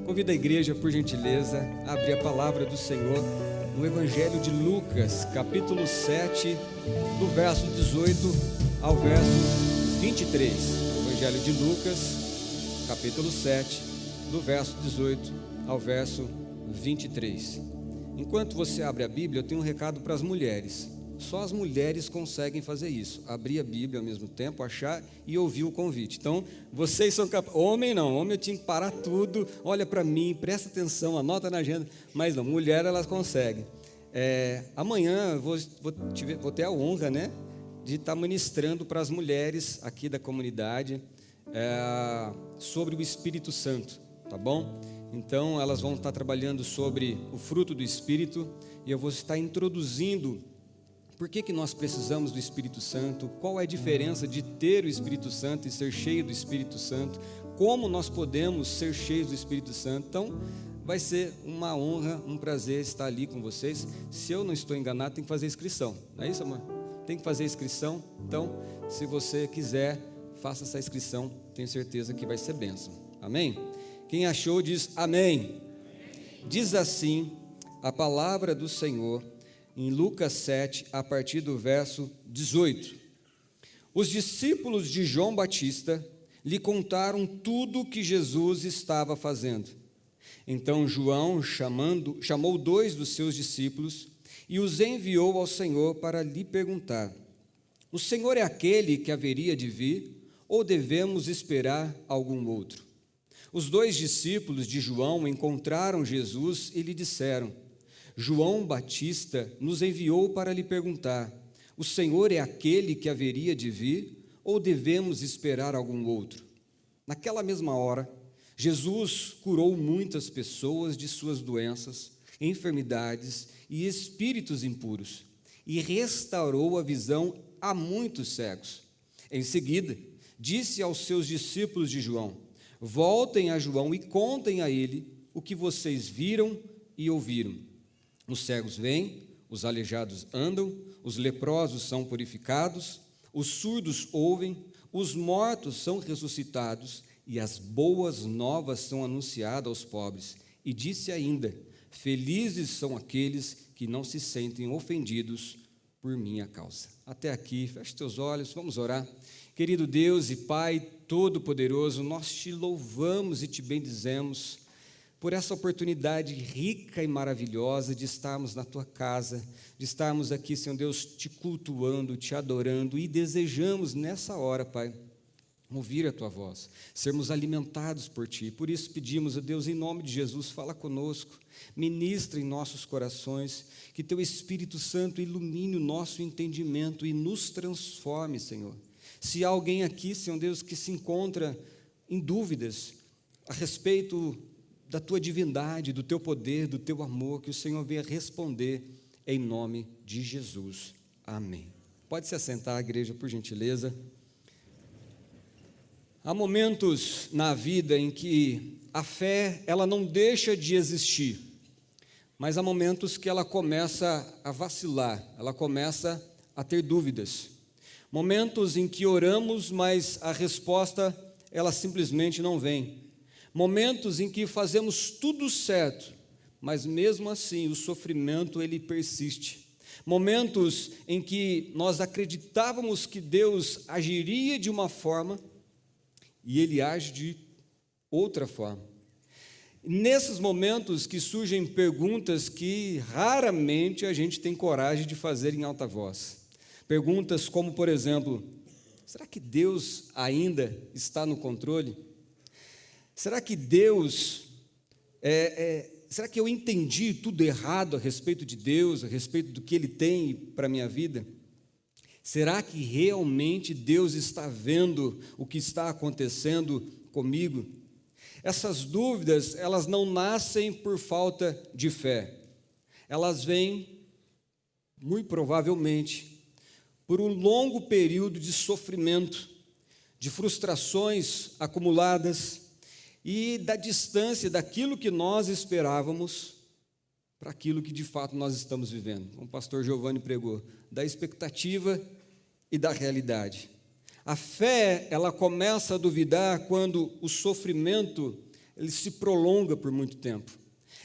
Convido a igreja, por gentileza, a abrir a palavra do Senhor no Evangelho de Lucas, capítulo 7, do verso 18 ao verso 23. Evangelho de Lucas, capítulo 7, do verso 18 ao verso 23. Enquanto você abre a Bíblia, eu tenho um recado para as mulheres. Só as mulheres conseguem fazer isso, abrir a Bíblia ao mesmo tempo, achar e ouvir o convite. Então, vocês são capazes. Homem não, homem eu tinha que parar tudo, olha para mim, presta atenção, anota na agenda. Mas não, mulher elas conseguem. Amanhã vou ter a honra, de estar ministrando para as mulheres aqui da comunidade sobre o Espírito Santo, tá bom? Então, elas vão estar trabalhando sobre o fruto do Espírito e eu vou estar introduzindo por que nós precisamos do Espírito Santo, qual é a diferença de ter o Espírito Santo e ser cheio do Espírito Santo, como nós podemos ser cheios do Espírito Santo. Então, vai ser uma honra, um prazer estar ali com vocês. Se eu não estou enganado, tem que fazer inscrição, não é isso, amor? Tem que fazer inscrição. Então, se você quiser, faça essa inscrição, tenho certeza que vai ser bênção. Amém? Quem achou diz amém. Diz assim a palavra do Senhor em Lucas 7, a partir do verso 18. Os discípulos de João Batista lhe contaram tudo o que Jesus estava fazendo. Então João, chamou 2 dos seus discípulos e os enviou ao Senhor para lhe perguntar: o Senhor é aquele que haveria de vir, ou devemos esperar algum outro? Os 2 discípulos de João encontraram Jesus e lhe disseram: João Batista nos enviou para lhe perguntar: o Senhor é aquele que haveria de vir, ou devemos esperar algum outro? Naquela mesma hora, Jesus curou muitas pessoas de suas doenças, enfermidades e espíritos impuros, e restaurou a visão a muitos cegos. Em seguida, disse aos seus discípulos de João: voltem a João e contem a ele o que vocês viram e ouviram. Os cegos veem, os aleijados andam, os leprosos são purificados, os surdos ouvem, os mortos são ressuscitados e as boas novas são anunciadas aos pobres. E disse ainda: felizes são aqueles que não se sentem ofendidos por minha causa. Até aqui, feche teus olhos, vamos orar. Querido Deus e Pai Todo-Poderoso, nós te louvamos e te bendizemos por essa oportunidade rica e maravilhosa de estarmos na Tua casa, de estarmos aqui, Senhor Deus, te cultuando, te adorando, e desejamos nessa hora, Pai, ouvir a Tua voz, sermos alimentados por Ti. Por isso pedimos a Deus, em nome de Jesus, fala conosco, ministra em nossos corações, que Teu Espírito Santo ilumine o nosso entendimento e nos transforme, Senhor. Se há alguém aqui, Senhor Deus, que se encontra em dúvidas a respeito da Tua divindade, do Teu poder, do Teu amor, que o Senhor venha responder em nome de Jesus. Amém. Pode se assentar, igreja, por gentileza. Há momentos na vida em que a fé, ela não deixa de existir, mas há momentos que ela começa a vacilar, ela começa a ter dúvidas. Momentos em que oramos, mas a resposta, ela simplesmente não vem. Momentos em que fazemos tudo certo, mas mesmo assim o sofrimento ele persiste. Momentos em que nós acreditávamos que Deus agiria de uma forma e Ele age de outra forma. Nesses momentos que surgem perguntas que raramente a gente tem coragem de fazer em alta voz. Perguntas como, por exemplo: será que Deus ainda está no controle? Será que Deus, será que eu entendi tudo errado a respeito de Deus, a respeito do que Ele tem para a minha vida? Será que realmente Deus está vendo o que está acontecendo comigo? Essas dúvidas, elas não nascem por falta de fé. Elas vêm, muito provavelmente, por um longo período de sofrimento, de frustrações acumuladas, e da distância daquilo que nós esperávamos para aquilo que de fato nós estamos vivendo. Como o pastor Giovanni pregou, da expectativa e da realidade. A fé, ela começa a duvidar quando o sofrimento, ele se prolonga por muito tempo.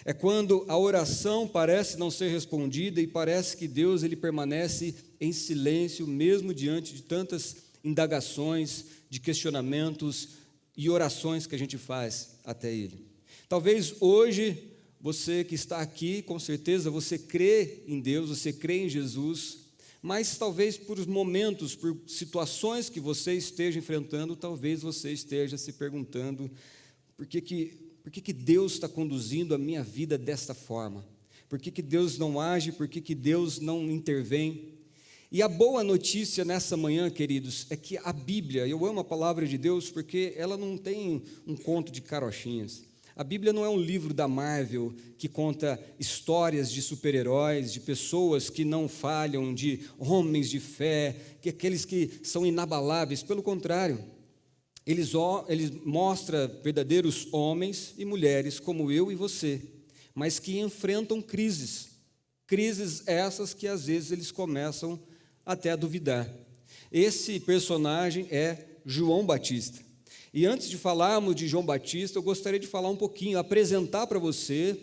É quando a oração parece não ser respondida e parece que Deus ele permanece em silêncio, mesmo diante de tantas indagações, de questionamentos e orações que a gente faz até Ele. Talvez hoje, você que está aqui, com certeza você crê em Deus, você crê em Jesus, mas talvez por momentos, por situações que você esteja enfrentando, talvez você esteja se perguntando por que Deus está conduzindo a minha vida desta forma? Por que Deus não age? Por que Deus não intervém? E a boa notícia nessa manhã, queridos, é que a Bíblia, eu amo a palavra de Deus porque ela não tem um conto de carochinhas. A Bíblia não é um livro da Marvel que conta histórias de super-heróis, de pessoas que não falham, de homens de fé, que aqueles que são inabaláveis. Pelo contrário, eles mostram verdadeiros homens e mulheres como eu e você, mas que enfrentam crises essas que às vezes eles começam até a duvidar. Esse personagem é João Batista. E antes de falarmos de João Batista, eu gostaria de falar um pouquinho, apresentar para você,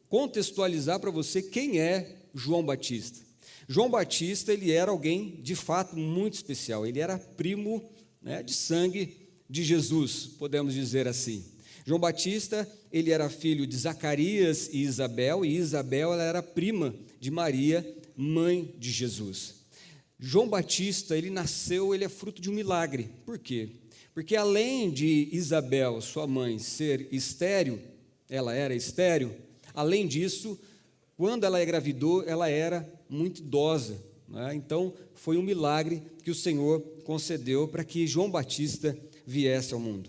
contextualizar para você quem é João Batista. João Batista, ele era alguém de fato muito especial, ele era primo, de sangue de Jesus, podemos dizer assim. João Batista, ele era filho de Zacarias e Isabel ela era prima de Maria, mãe de Jesus. João Batista, ele é fruto de um milagre. Por quê? Porque além de Isabel, sua mãe, ser estéril, ela era estéril, além disso, quando ela engravidou, ela era muito idosa, Então, foi um milagre que o Senhor concedeu para que João Batista viesse ao mundo.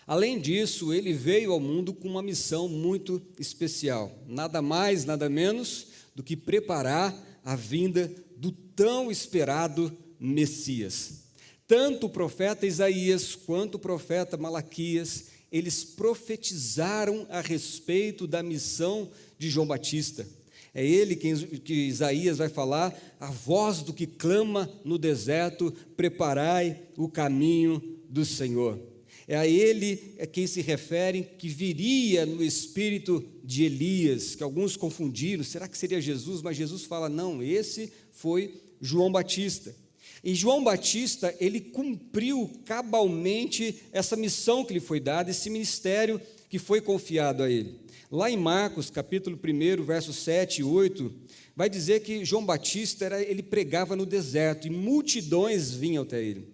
Além disso, ele veio ao mundo com uma missão muito especial, nada mais, nada menos do que preparar a vinda do tão esperado Messias. Tanto o profeta Isaías quanto o profeta Malaquias, eles profetizaram a respeito da missão de João Batista. É ele que Isaías vai falar, a voz do que clama no deserto, preparai o caminho do Senhor. É a ele quem se refere que viria no espírito de Elias, que alguns confundiram, será que seria Jesus? Mas Jesus fala, não, esse foi João Batista. E João Batista, ele cumpriu cabalmente essa missão que lhe foi dada, esse ministério que foi confiado a ele. Lá em Marcos, capítulo 1, versos 7 e 8, vai dizer que João Batista, ele pregava no deserto, e multidões vinham até ele.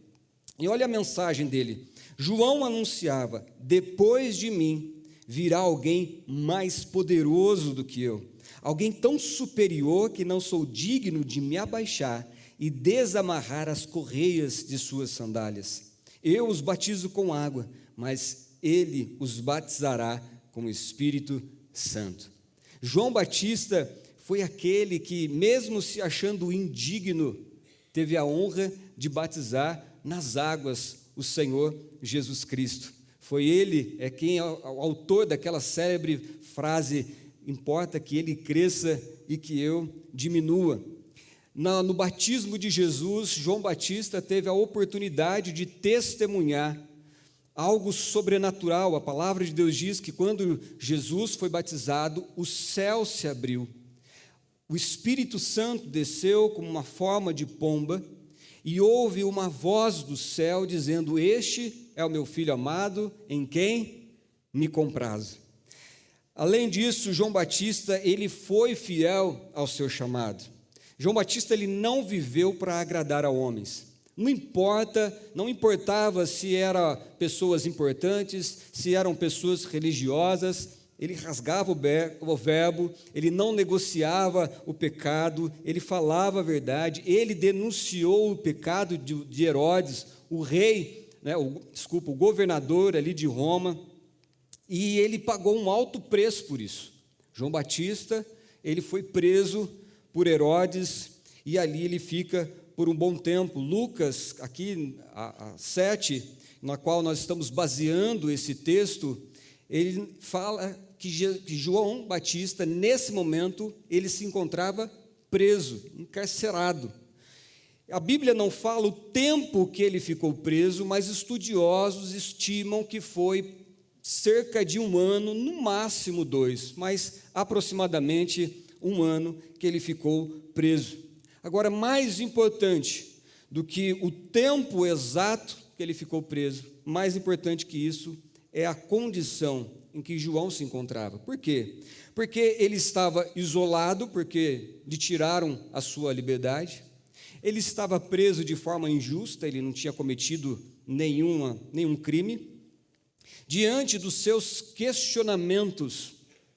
E olha a mensagem dele, João anunciava, depois de mim virá alguém mais poderoso do que eu, alguém tão superior que não sou digno de me abaixar e desamarrar as correias de suas sandálias. Eu os batizo com água, mas ele os batizará com o Espírito Santo. João Batista foi aquele que, mesmo se achando indigno, teve a honra de batizar nas águas o Senhor Jesus Cristo. Foi ele quem é o autor daquela célebre frase, importa que ele cresça e que eu diminua. No batismo de Jesus, João Batista teve a oportunidade de testemunhar algo sobrenatural. A palavra de Deus diz que quando Jesus foi batizado, o céu se abriu. O Espírito Santo desceu como uma forma de pomba e houve uma voz do céu dizendo, este é o meu filho amado, em quem me comprazo. Além disso, João Batista, ele foi fiel ao seu chamado. João Batista, ele não viveu para agradar a homens. Não importava se eram pessoas importantes, se eram pessoas religiosas, ele rasgava o verbo, ele não negociava o pecado, ele falava a verdade, ele denunciou o pecado de Herodes, o rei, o governador ali de Roma, e ele pagou um alto preço por isso. João Batista, ele foi preso por Herodes, e ali ele fica por um bom tempo. Lucas, aqui a 7, na qual nós estamos baseando esse texto, ele fala que João Batista, nesse momento, ele se encontrava preso, encarcerado. A Bíblia não fala o tempo que ele ficou preso, mas estudiosos estimam que foi cerca de 1 ano, no máximo 2, mas aproximadamente 1 ano que ele ficou preso. Agora, mais importante do que o tempo exato que ele ficou preso, mais importante que isso é a condição em que João se encontrava. Por quê? Porque ele estava isolado, porque lhe tiraram a sua liberdade, ele estava preso de forma injusta, ele não tinha cometido nenhum crime. Diante dos seus questionamentos,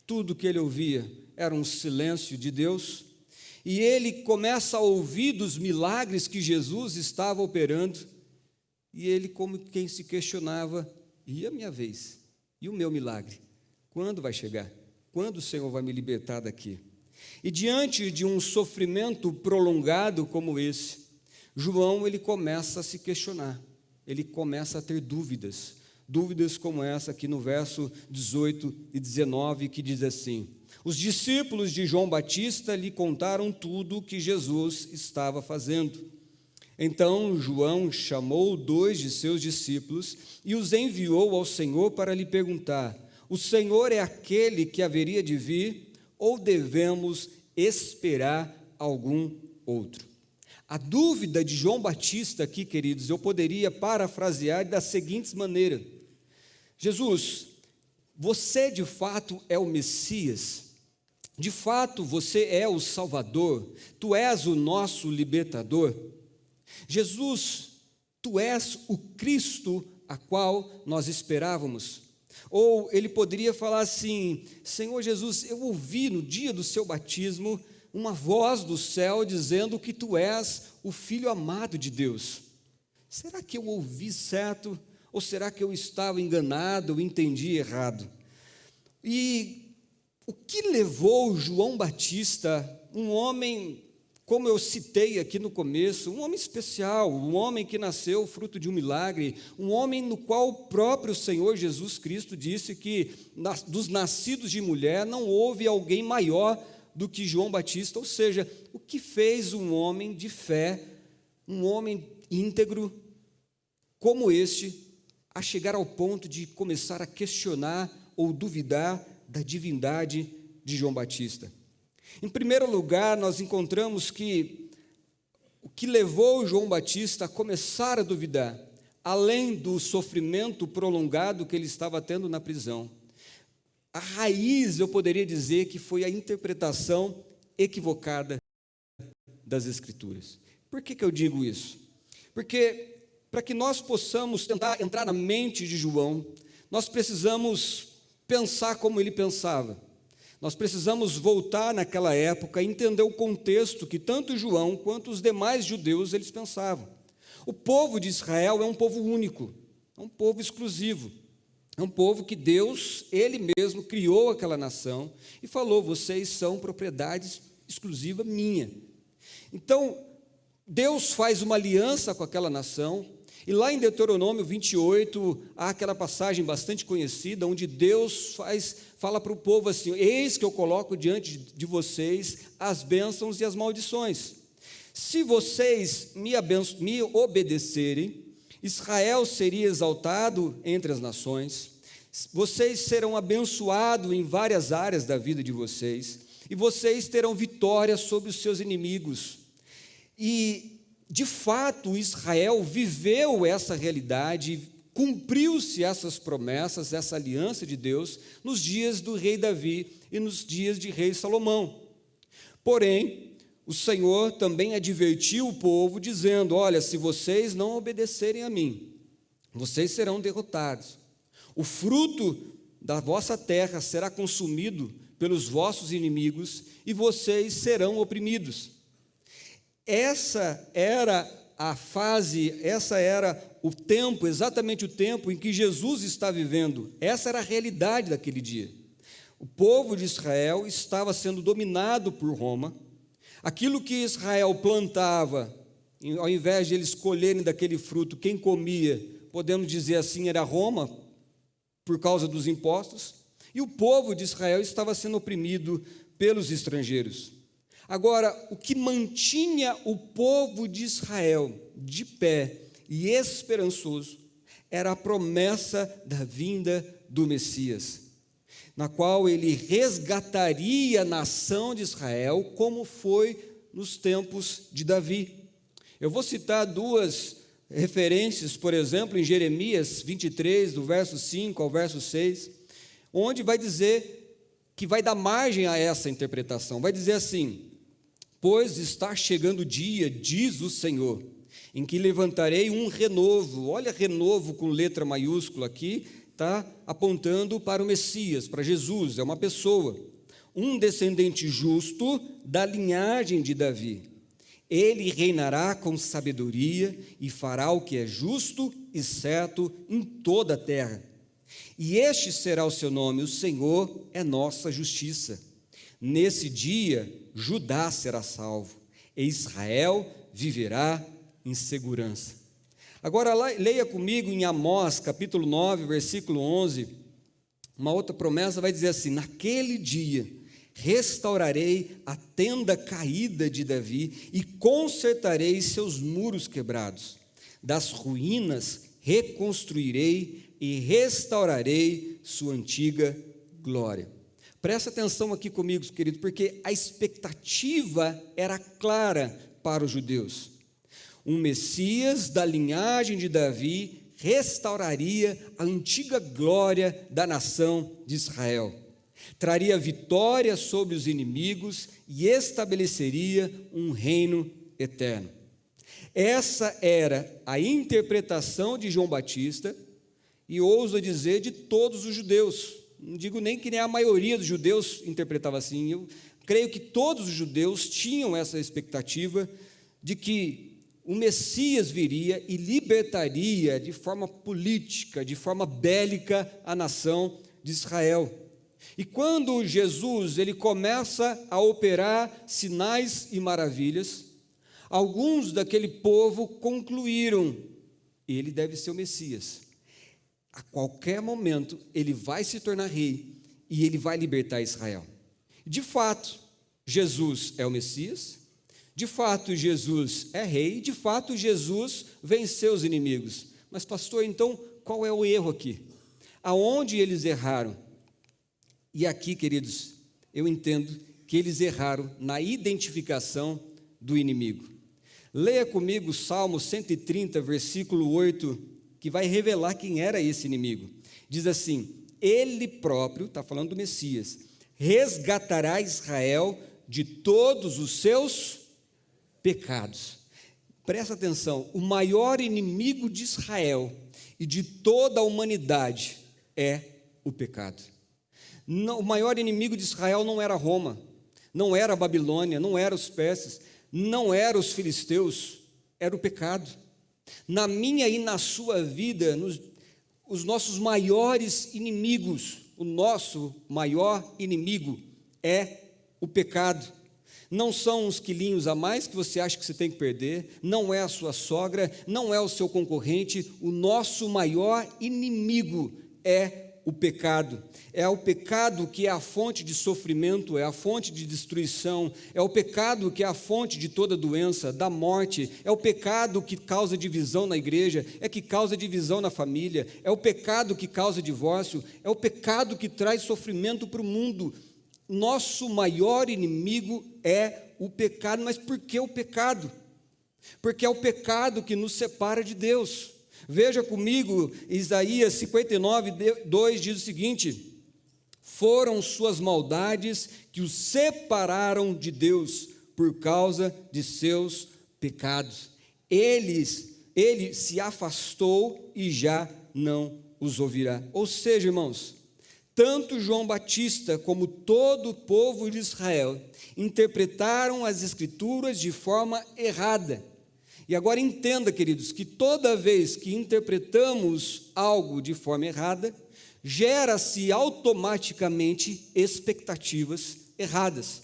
tudo que ele ouvia era um silêncio de Deus, e ele começa a ouvir dos milagres que Jesus estava operando, e ele, como quem se questionava, e a minha vez? E o meu milagre? Quando vai chegar? Quando o Senhor vai me libertar daqui? E diante de um sofrimento prolongado como esse, João ele começa a se questionar, ele começa a ter dúvidas como essa aqui no verso 18 e 19, que diz assim: os discípulos de João Batista lhe contaram tudo o que Jesus estava fazendo. Então João chamou 2 de seus discípulos e os enviou ao Senhor para lhe perguntar: o Senhor é aquele que haveria de vir, ou devemos esperar algum outro? A dúvida de João Batista aqui, queridos, eu poderia parafrasear da seguinte maneira: Jesus, você de fato é o Messias? De fato você é o Salvador? Tu és o nosso libertador? Jesus, tu és o Cristo a qual nós esperávamos? Ou ele poderia falar assim: Senhor Jesus, eu ouvi no dia do seu batismo uma voz do céu dizendo que tu és o Filho amado de Deus. Será que eu ouvi certo? Ou será que eu estava enganado, eu entendi errado? E o que levou João Batista, um homem, como eu citei aqui no começo, um homem especial, um homem que nasceu fruto de um milagre, um homem no qual o próprio Senhor Jesus Cristo disse que dos nascidos de mulher não houve alguém maior do que João Batista, ou seja, o que fez um homem de fé, um homem íntegro como este, a chegar ao ponto de começar a questionar ou duvidar da divindade de João Batista? Em primeiro lugar, nós encontramos que o que levou João Batista a começar a duvidar, além do sofrimento prolongado que ele estava tendo na prisão, a raiz, eu poderia dizer, que foi a interpretação equivocada das Escrituras. Por que eu digo isso? Porque para que nós possamos tentar entrar na mente de João, nós precisamos pensar como ele pensava. Nós precisamos voltar naquela época e entender o contexto que tanto João quanto os demais judeus eles pensavam. O povo de Israel é um povo único, é um povo exclusivo, é um povo que Deus, Ele mesmo, criou aquela nação e falou: vocês são propriedade exclusiva minha. Então, Deus faz uma aliança com aquela nação, e lá em Deuteronômio 28, há aquela passagem bastante conhecida, onde Deus fala para o povo assim: eis que eu coloco diante de vocês as bênçãos e as maldições. Se vocês me obedecerem, Israel seria exaltado entre as nações, vocês serão abençoados em várias áreas da vida de vocês, e vocês terão vitória sobre os seus inimigos. E, de fato, Israel viveu essa realidade, cumpriu-se essas promessas, essa aliança de Deus, nos dias do rei Davi e nos dias de rei Salomão. Porém, o Senhor também advertiu o povo, dizendo: olha, se vocês não obedecerem a mim, vocês serão derrotados. O fruto da vossa terra será consumido pelos vossos inimigos e vocês serão oprimidos. Essa era a fase, essa era o tempo, exatamente o tempo em que Jesus está vivendo. Essa era a realidade daquele dia. O povo de Israel estava sendo dominado por Roma. Aquilo que Israel plantava, ao invés de eles colherem daquele fruto, quem comia, podemos dizer assim, era Roma, por causa dos impostos, e o povo de Israel estava sendo oprimido pelos estrangeiros. Agora, o que mantinha o povo de Israel de pé e esperançoso era a promessa da vinda do Messias, na qual ele resgataria a nação de Israel, como foi nos tempos de Davi. Eu vou citar duas referências, por exemplo, em Jeremias 23, do verso 5 ao verso 6, onde vai dizer que vai dar margem a essa interpretação. Vai dizer assim: pois está chegando o dia, diz o Senhor, em que levantarei um renovo. Olha, renovo com letra maiúscula aqui, está apontando para o Messias, para Jesus, é uma pessoa, um descendente justo da linhagem de Davi. Ele reinará com sabedoria e fará o que é justo e certo em toda a terra. E este será o seu nome: o Senhor é nossa justiça. Nesse dia, Judá será salvo, e Israel viverá em segurança. Agora leia comigo em Amós, capítulo 9, versículo 11, uma outra promessa vai dizer assim: naquele dia restaurarei a tenda caída de Davi e consertarei seus muros quebrados. Das ruínas reconstruirei e restaurarei sua antiga glória. Presta atenção aqui comigo, querido, porque a expectativa era clara para os judeus. Um Messias da linhagem de Davi restauraria a antiga glória da nação de Israel. Traria vitória sobre os inimigos e estabeleceria um reino eterno. Essa era a interpretação de João Batista e, ouso dizer, de todos os judeus. Não digo nem que nem a maioria dos judeus interpretava assim. Eu creio que todos os judeus tinham essa expectativa de que o Messias viria e libertaria de forma política, de forma bélica a nação de Israel. E quando Jesus ele começa a operar sinais e maravilhas, alguns daquele povo concluíram: ele deve ser o Messias. A qualquer momento ele vai se tornar rei e ele vai libertar Israel. De fato, Jesus é o Messias. De fato, Jesus é rei. De fato, Jesus venceu os inimigos. Mas, pastor, então qual é o erro aqui? Aonde eles erraram? E aqui, queridos, eu entendo que eles erraram na identificação do inimigo. Leia comigo o Salmo 130, versículo 8, que vai revelar quem era esse inimigo. Diz assim: ele próprio, está falando do Messias, resgatará Israel de todos os seus pecados. Presta atenção, o maior inimigo de Israel e de toda a humanidade é o pecado. Não, o maior inimigo de Israel não era Roma, não era a Babilônia, não era os persas, não era os filisteus, era o pecado. Na minha e na sua vida, os nossos maiores inimigos, o nosso maior inimigo é o pecado. Não são uns quilinhos a mais que você acha que você tem que perder, não é a sua sogra, não é o seu concorrente. O nosso maior inimigo é o pecado. É o pecado que é a fonte de sofrimento, é a fonte de destruição, é o pecado que é a fonte de toda doença, da morte, é o pecado que causa divisão na igreja, é que causa divisão na família, é o pecado que causa divórcio, é o pecado que traz sofrimento para o mundo. Nosso maior inimigo é o pecado. Mas por que o pecado? Porque é o pecado que nos separa de Deus. Veja comigo, Isaías 59, 2 diz o seguinte: foram suas maldades que os separaram de Deus por causa de seus pecados. Ele se afastou e já não os ouvirá. Ou seja, irmãos, tanto João Batista como todo o povo de Israel interpretaram as Escrituras de forma errada. E agora entenda, queridos, que toda vez que interpretamos algo de forma errada, gera-se automaticamente expectativas erradas.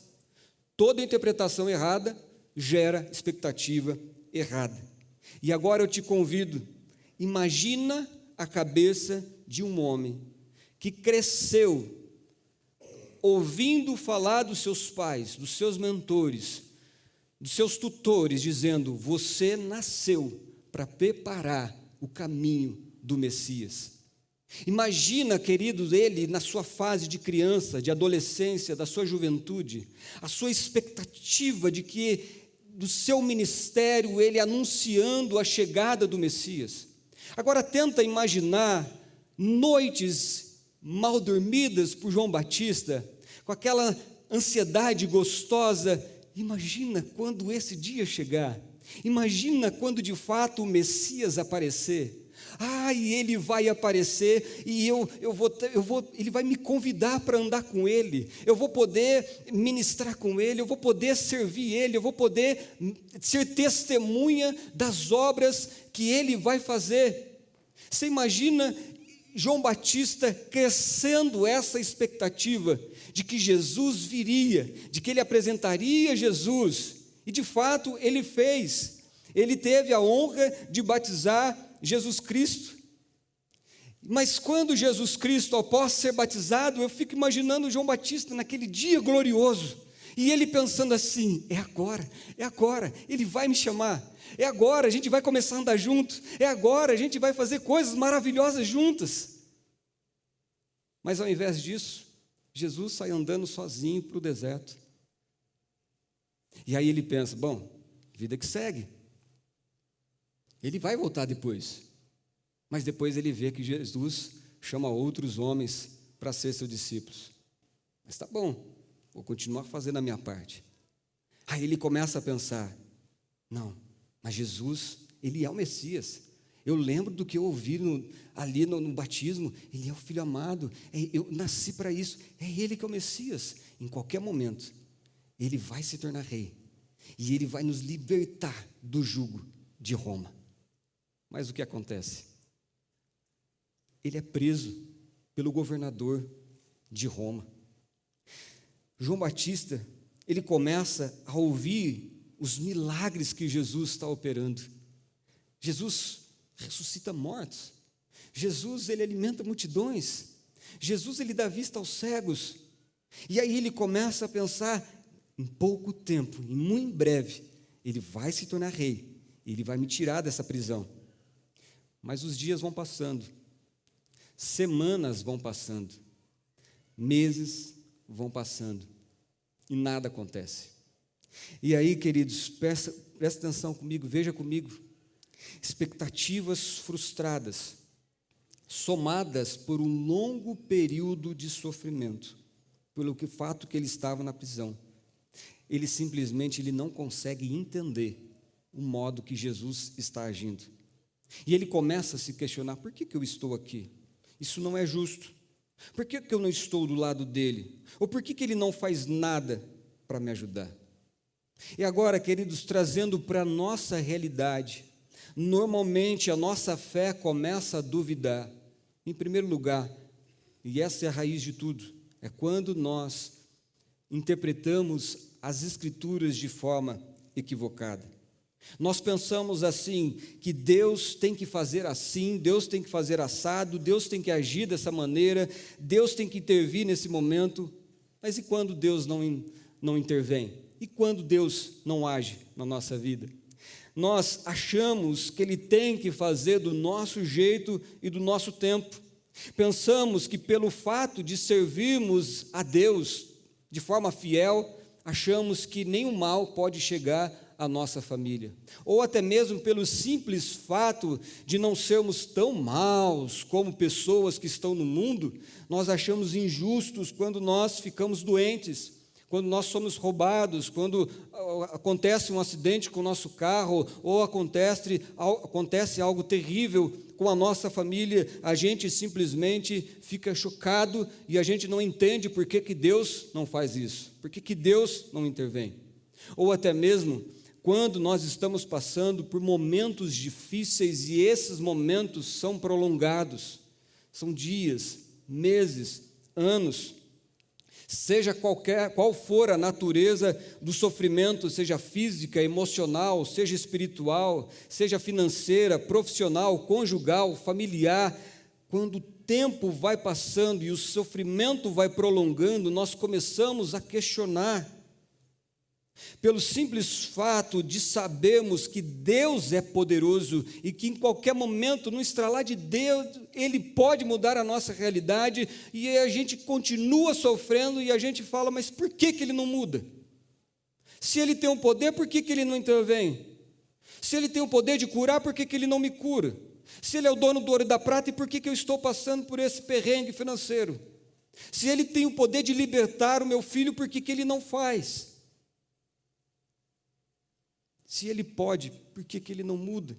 Toda interpretação errada gera expectativa errada. E agora eu te convido, imagina a cabeça de um homem que cresceu ouvindo falar dos seus pais, dos seus mentores, dos seus tutores, dizendo: você nasceu para preparar o caminho do Messias. Imagina, queridos, ele na sua fase de criança, de adolescência, da sua juventude, a sua expectativa de que do seu ministério ele anunciando a chegada do Messias. Agora tenta imaginar noites mal dormidas por João Batista, com aquela ansiedade gostosa. Imagina quando esse dia chegar. Imagina quando de fato o Messias aparecer. E ele vai aparecer e ele vai me convidar para andar com ele. Eu vou poder ministrar com ele, eu vou poder servir ele, eu vou poder ser testemunha das obras que ele vai fazer. Você imagina João Batista crescendo essa expectativa de que Jesus viria, de que ele apresentaria Jesus, e de fato ele fez. Ele teve a honra de batizar Jesus Cristo. Mas quando Jesus Cristo, após ser batizado, eu fico imaginando João Batista naquele dia glorioso, e ele pensando assim: é agora, ele vai me chamar, é agora, a gente vai começar a andar junto, é agora, a gente vai fazer coisas maravilhosas juntas. Mas ao invés disso, Jesus sai andando sozinho para o deserto. E aí ele pensa: bom, vida que segue. Ele vai voltar depois. Mas depois ele vê que Jesus chama outros homens para ser seus discípulos. Mas tá bom, vou continuar fazendo a minha parte. Aí ele começa a pensar: não, mas Jesus, ele é o Messias. Eu lembro do que eu ouvi ali no batismo. Ele é o Filho amado, eu nasci para isso. É ele que é o Messias. Em qualquer momento, ele vai se tornar rei. E ele vai nos libertar do jugo de Roma. Mas o que acontece? Ele é preso pelo governador de Roma. João Batista, ele começa a ouvir os milagres que Jesus está operando. Jesus ressuscita mortos. Jesus, ele alimenta multidões. Jesus, ele dá vista aos cegos. E aí ele começa a pensar: em pouco tempo, em muito breve, ele vai se tornar rei. Ele vai me tirar dessa prisão. Mas os dias vão passando, semanas vão passando, meses vão passando, e nada acontece. E aí, queridos, presta atenção comigo, veja comigo: expectativas frustradas, somadas por um longo período de sofrimento, pelo fato que ele estava na prisão. Ele simplesmente não consegue entender o modo que Jesus está agindo. E ele começa a se questionar: por que eu estou aqui? Isso não é justo. Por que eu não estou do lado dele? Ou por que ele não faz nada para me ajudar? E agora, queridos, trazendo para a nossa realidade, normalmente a nossa fé começa a duvidar. Em primeiro lugar, e essa é a raiz de tudo, é quando nós interpretamos as Escrituras de forma equivocada. Nós pensamos assim, que Deus tem que fazer assim, Deus tem que fazer assado, Deus tem que agir dessa maneira, Deus tem que intervir nesse momento. Mas e quando Deus não intervém? E quando Deus não age na nossa vida? Nós achamos que Ele tem que fazer do nosso jeito e do nosso tempo. Pensamos que pelo fato de servirmos a Deus de forma fiel, achamos que nenhum mal pode chegar à nossa família, ou até mesmo pelo simples fato de não sermos tão maus como pessoas que estão no mundo, nós achamos injustos quando nós ficamos doentes, quando nós somos roubados, quando acontece um acidente com o nosso carro, ou acontece algo terrível com a nossa família, a gente simplesmente fica chocado e a gente não entende por que Deus não faz isso, por que Deus não intervém. Ou até mesmo quando nós estamos passando por momentos difíceis e esses momentos são prolongados, são dias, meses, anos, seja qual for a natureza do sofrimento, seja física, emocional, seja espiritual, seja financeira, profissional, conjugal, familiar, quando o tempo vai passando e o sofrimento vai prolongando, nós começamos a questionar: Pelo simples fato de sabermos que Deus é poderoso e que em qualquer momento, no estralar de Deus, Ele pode mudar a nossa realidade, e a gente continua sofrendo e a gente fala, mas por que Ele não muda? Se Ele tem o poder, por que Ele não intervém? Se Ele tem o poder de curar, por que Ele não me cura? Se Ele é o dono do ouro e da prata, e por que eu estou passando por esse perrengue financeiro? Se Ele tem o poder de libertar o meu filho, por que Ele não faz? Se Ele pode, por que Ele não muda?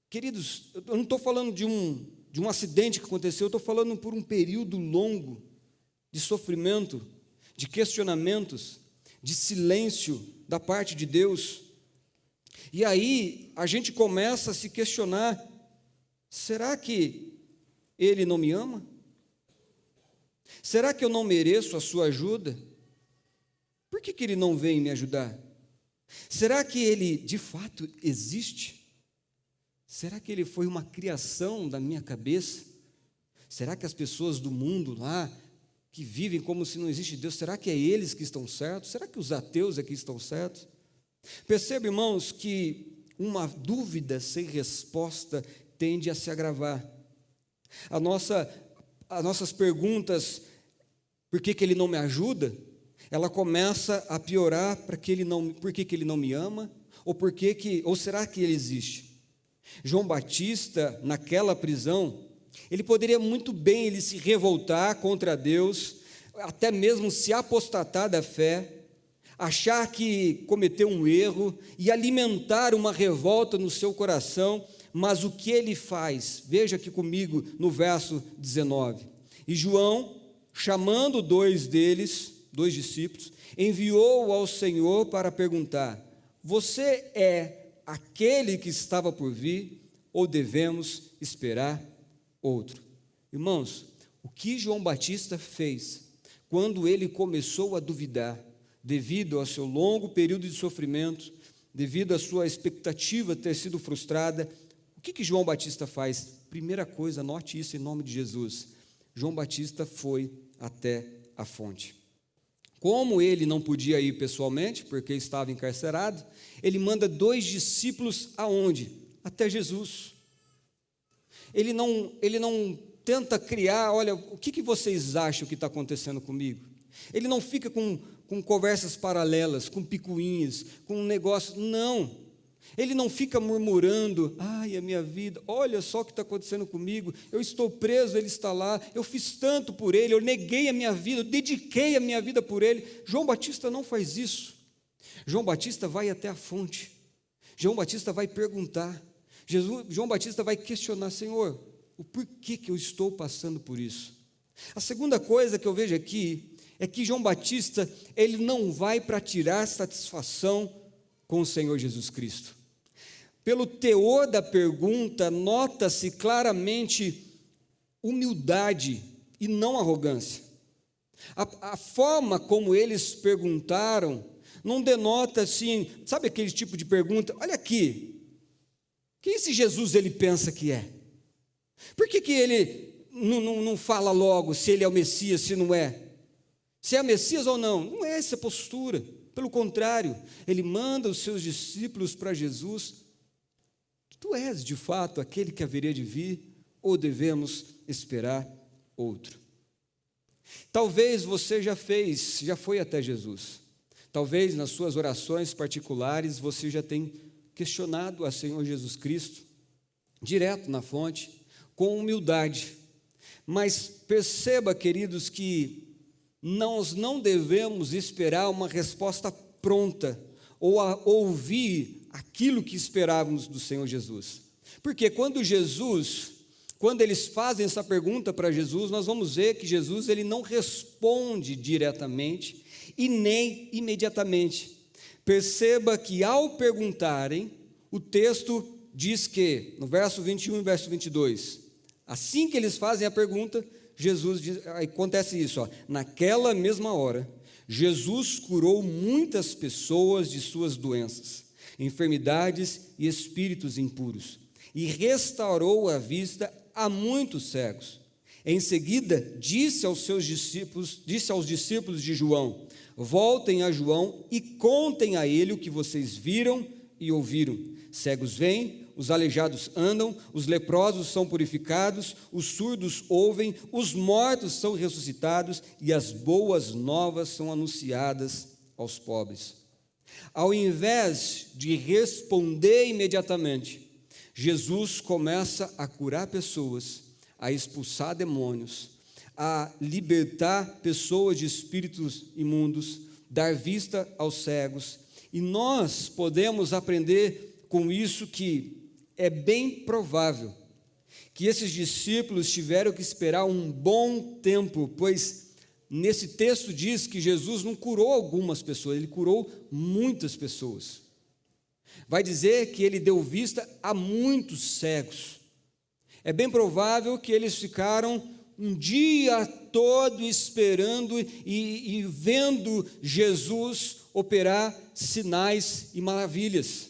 Queridos, eu não estou falando de um acidente que aconteceu, eu estou falando por um período longo de sofrimento, de questionamentos, de silêncio da parte de Deus. E aí a gente começa a se questionar: será que Ele não me ama? Será que eu não mereço a sua ajuda? Por que Ele não vem me ajudar? Será que Ele de fato existe? Será que Ele foi uma criação da minha cabeça? Será que as pessoas do mundo lá, que vivem como se não existe Deus, será que é eles que estão certos? Será que os ateus aqui estão certos? Perceba, irmãos, que uma dúvida sem resposta tende a se agravar. As nossas perguntas, por que Ele não me ajuda? Ela começa a piorar por que Ele não me ama, ou será que Ele existe? João Batista, naquela prisão, ele poderia muito bem ele se revoltar contra Deus, até mesmo se apostatar da fé, achar que cometeu um erro e alimentar uma revolta no seu coração, mas o que ele faz? Veja aqui comigo no verso 19. E João, chamando dois discípulos, enviou ao Senhor para perguntar: você é aquele que estava por vir, ou devemos esperar outro? Irmãos, o que João Batista fez quando ele começou a duvidar, devido ao seu longo período de sofrimento, devido à sua expectativa ter sido frustrada, o que João Batista faz? Primeira coisa, anote isso em nome de Jesus: João Batista foi até a fonte. Como ele não podia ir pessoalmente, porque estava encarcerado, ele manda dois discípulos aonde? Até Jesus. Ele não tenta criar, olha, o que vocês acham que está acontecendo comigo? Ele não fica com conversas paralelas, com picuinhas, com um negócio, não. Ele não fica murmurando: ai, a minha vida, olha só o que está acontecendo comigo, eu estou preso, ele está lá, eu fiz tanto por ele, eu neguei a minha vida, eu dediquei a minha vida por ele. João Batista não faz isso. João Batista vai até a fonte. João Batista vai perguntar. João Batista vai questionar: Senhor, o porquê que eu estou passando por isso? A segunda coisa que eu vejo aqui é que João Batista, ele não vai para tirar satisfação com o Senhor Jesus Cristo. Pelo teor da pergunta, nota-se claramente humildade e não arrogância. A forma como eles perguntaram não denota assim, sabe aquele tipo de pergunta: olha aqui, quem esse Jesus ele pensa que é? Por que ele não fala logo se ele é o Messias, se não é? Se é o Messias ou não? Não é essa postura. Pelo contrário, ele manda os seus discípulos para Jesus: tu és de fato aquele que haveria de vir, ou devemos esperar outro? Talvez você já foi até Jesus. Talvez nas suas orações particulares você já tenha questionado a Senhor Jesus Cristo, direto na fonte, com humildade. Mas perceba, queridos, que nós não devemos esperar uma resposta pronta, ou ouvir aquilo que esperávamos do Senhor Jesus. Porque quando eles fazem essa pergunta para Jesus, nós vamos ver que Jesus ele não responde diretamente e nem imediatamente. Perceba que ao perguntarem, o texto diz que, no verso 21 e verso 22, assim que eles fazem a pergunta, acontece isso, naquela mesma hora, Jesus curou muitas pessoas de suas doenças, enfermidades e espíritos impuros, e restaurou a vista a muitos cegos. Em seguida, disse aos discípulos de João: voltem a João e contem a ele o que vocês viram e ouviram. Cegos veem, os aleijados andam, os leprosos são purificados, os surdos ouvem, os mortos são ressuscitados e as boas novas são anunciadas aos pobres. Ao invés de responder imediatamente, Jesus começa a curar pessoas, a expulsar demônios, a libertar pessoas de espíritos imundos, dar vista aos cegos. E nós podemos aprender com isso que é bem provável que esses discípulos tiveram que esperar um bom tempo, pois nesse texto diz que Jesus não curou algumas pessoas, ele curou muitas pessoas. Vai dizer que ele deu vista a muitos cegos. É bem provável que eles ficaram um dia todo esperando e vendo Jesus operar sinais e maravilhas.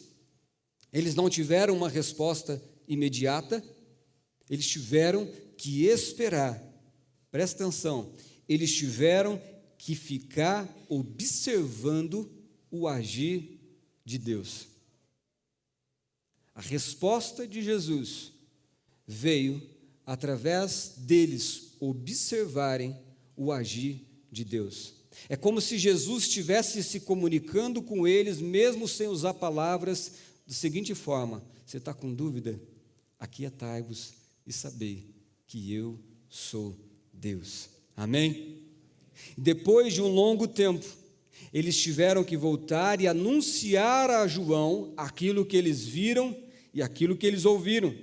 Eles não tiveram uma resposta imediata, eles tiveram que esperar. Presta atenção, eles tiveram que ficar observando o agir de Deus. A resposta de Jesus veio através deles observarem o agir de Deus. É como se Jesus estivesse se comunicando com eles, mesmo sem usar palavras, da seguinte forma: você está com dúvida? Aquietai-vos e sabei que eu sou Deus. Amém? Depois de um longo tempo, eles tiveram que voltar e anunciar a João aquilo que eles viram e aquilo que eles ouviram.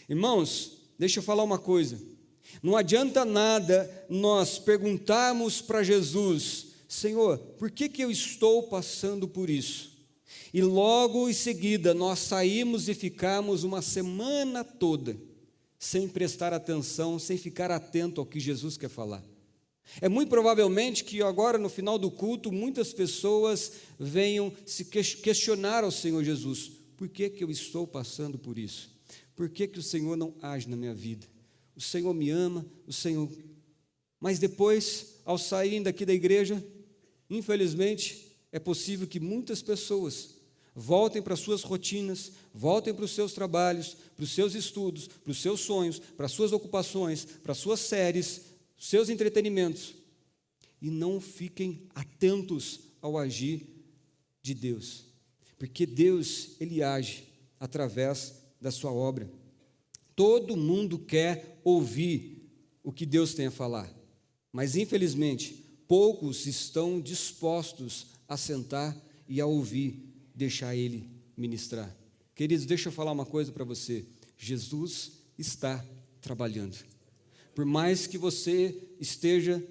Irmãos, deixa eu falar uma coisa. Não adianta nada nós perguntarmos para Jesus: Senhor, por que eu estou passando por isso? E logo em seguida nós saímos e ficamos uma semana toda sem prestar atenção, sem ficar atento ao que Jesus quer falar. É muito provavelmente que agora no final do culto muitas pessoas venham se questionar ao Senhor Jesus: por que eu estou passando por isso? Por que o Senhor não age na minha vida? O Senhor me ama, o Senhor... Mas depois, ao saírem daqui da igreja, infelizmente, é possível que muitas pessoas voltem para as suas rotinas, voltem para os seus trabalhos, para os seus estudos, para os seus sonhos, para as suas ocupações, para as suas séries, seus entretenimentos, e não fiquem atentos ao agir de Deus, porque Deus, Ele age através da sua obra. Todo mundo quer ouvir o que Deus tem a falar, mas infelizmente poucos estão dispostos a sentar e a ouvir, deixar Ele ministrar. Queridos, deixa eu falar uma coisa para você: Jesus está trabalhando. Por mais que você esteja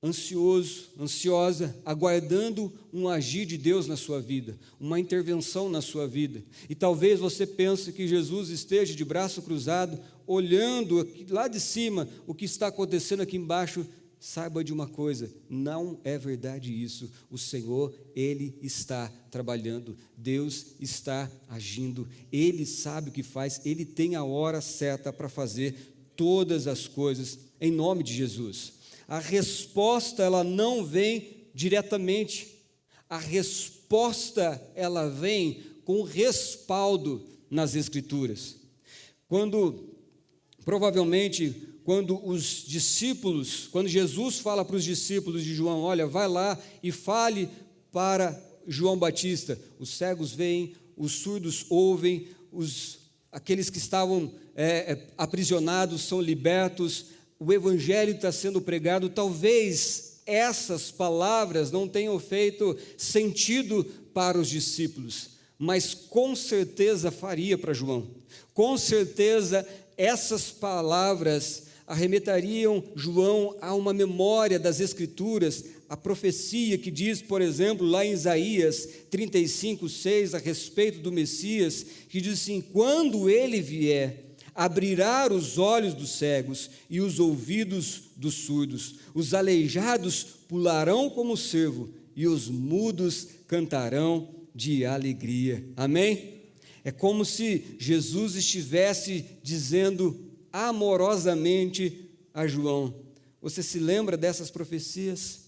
ansioso, ansiosa, aguardando um agir de Deus na sua vida, uma intervenção na sua vida, e talvez você pense que Jesus esteja de braço cruzado, olhando aqui, lá de cima o que está acontecendo aqui embaixo, saiba de uma coisa: não é verdade isso. O Senhor, Ele está trabalhando, Deus está agindo, Ele sabe o que faz, Ele tem a hora certa para fazer todas as coisas, em nome de Jesus. A resposta, ela não vem diretamente, a resposta, ela vem com respaldo nas Escrituras. Provavelmente, quando Jesus fala para os discípulos de João: olha, vai lá e fale para João Batista, os cegos veem, os surdos ouvem, aqueles que estavam aprisionados são libertos, o evangelho está sendo pregado. Talvez essas palavras não tenham feito sentido para os discípulos, mas com certeza faria para João. Com certeza essas palavras arremetariam João a uma memória das Escrituras, a profecia que diz, por exemplo, lá em Isaías 35:6, a respeito do Messias, que diz assim: quando ele vier, abrirá os olhos dos cegos e os ouvidos dos surdos, os aleijados pularão como cervo e os mudos cantarão de alegria. Amém? É como se Jesus estivesse dizendo amorosamente a João. Você se lembra dessas profecias?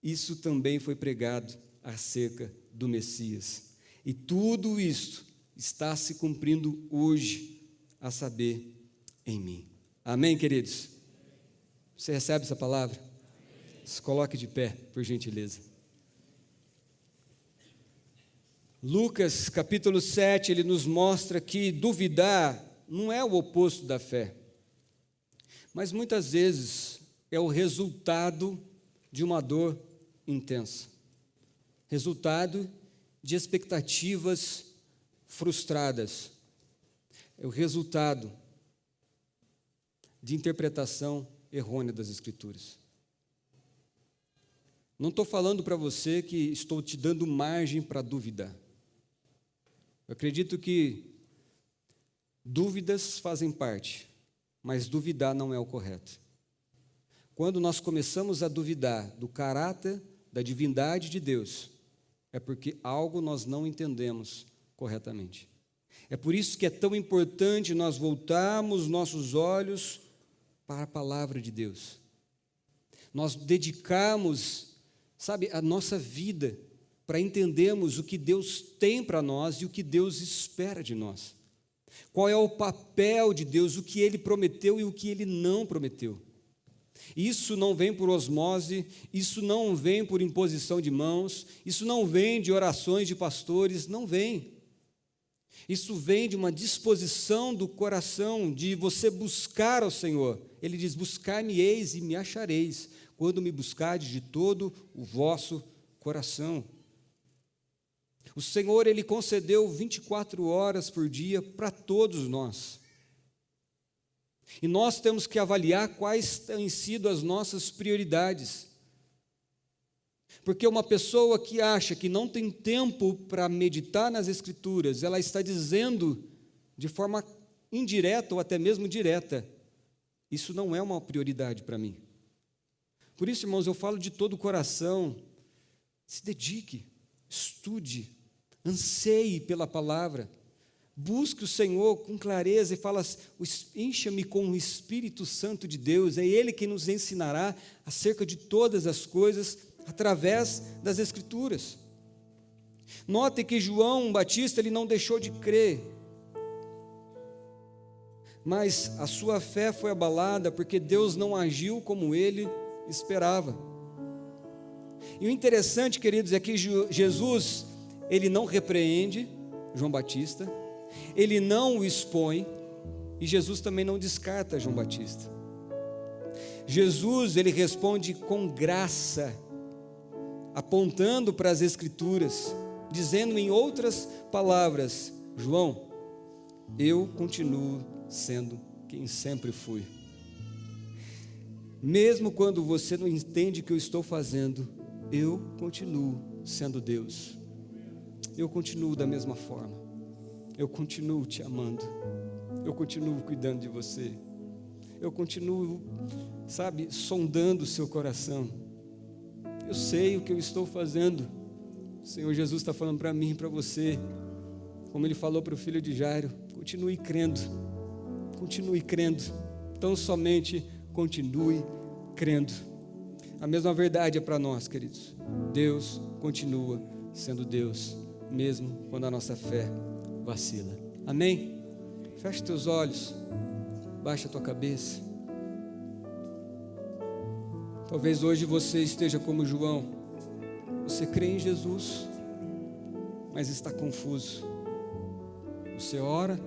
Isso também foi pregado acerca do Messias. E tudo isto está se cumprindo hoje, a saber, em mim. Amém, queridos? Você recebe essa palavra? Se coloque de pé, por gentileza. Lucas capítulo 7, ele nos mostra que duvidar não é o oposto da fé, mas muitas vezes é o resultado de uma dor intensa, resultado de expectativas frustradas, é o resultado de interpretação errônea das Escrituras. Não estou falando para você que estou te dando margem para duvidar. Eu acredito que dúvidas fazem parte, mas duvidar não é o correto. Quando nós começamos a duvidar do caráter, da divindade de Deus, é porque algo nós não entendemos corretamente. É por isso que é tão importante nós voltarmos nossos olhos para a palavra de Deus. Nós dedicarmos, a nossa vida para entendermos o que Deus tem para nós e o que Deus espera de nós. Qual é o papel de Deus, o que Ele prometeu e o que Ele não prometeu. Isso não vem por osmose, isso não vem por imposição de mãos, isso não vem de orações de pastores, não vem. Isso vem de uma disposição do coração, de você buscar ao Senhor. Ele diz, buscar-me-eis e me achareis, quando me buscardes de todo o vosso coração. O Senhor, Ele concedeu 24 horas por dia para todos nós. E nós temos que avaliar quais têm sido as nossas prioridades. Porque uma pessoa que acha que não tem tempo para meditar nas Escrituras, ela está dizendo de forma indireta ou até mesmo direta, isso não é uma prioridade para mim. Por isso, irmãos, eu falo de todo o coração, se dedique, estude, anseie pela palavra, busque o Senhor com clareza e fala, encha-me com o Espírito Santo de Deus, é Ele que nos ensinará acerca de todas as coisas através das Escrituras. Note que João Batista, ele não deixou de crer, mas a sua fé foi abalada porque Deus não agiu como ele esperava. E o interessante, queridos, é que Jesus, ele não repreende João Batista, ele não o expõe, e Jesus também não descarta João Batista. Jesus, ele responde com graça, apontando para as Escrituras, dizendo em outras palavras, João, eu continuo sendo quem sempre fui. Mesmo quando você não entende o que eu estou fazendo, eu continuo sendo Deus. Eu continuo da mesma forma. Eu continuo te amando. Eu continuo cuidando de você. Eu continuo, sondando o seu coração. Eu sei o que eu estou fazendo. O Senhor Jesus está falando para mim e para você, como Ele falou para o filho de Jairo, continue crendo. Continue crendo. Tão somente continue crendo. A mesma verdade é para nós, queridos. Deus continua sendo Deus, mesmo quando a nossa fé vacila. Amém? Feche teus olhos, baixa a tua cabeça. Talvez hoje você esteja como João. Você crê em Jesus, mas está confuso. Você ora,